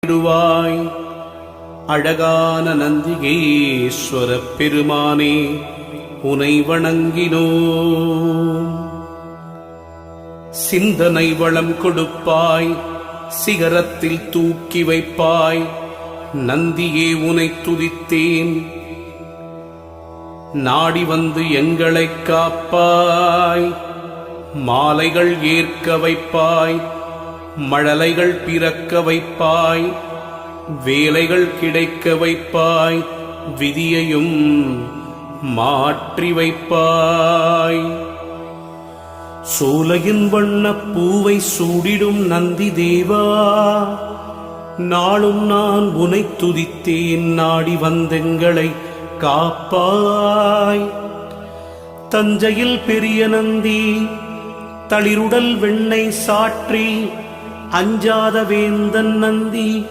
விடுவாய். அழகான நந்திகேஸ்வர பெருமானே உனை வணங்கினோம். சிந்தனை வளம் கொடுப்பாய், சிகரத்தில் தூக்கி வைப்பாய். நந்தியே உனை துதித்தேன். நாடி வந்து எங்களை காப்பாய். மாலைகள் ஏற்க வைப்பாய், மழலைகள் பிறக்க வைப்பாய், வேலைகள் கிடைக்க வைப்பாய், விதியையும் மாற்றி வைப்பாய். சோலையின் வண்ண பூவை சூடிடும் நந்தி தேவா, நாளும் நான் உனை துதித்தேன். நாடி வந்தெங்களை காப்பாய். தஞ்சையில் பெரிய நந்தி தளிருடல் வெண்ணெய் சாற்றி அஞ்சாத வேந்தன் நந்தி.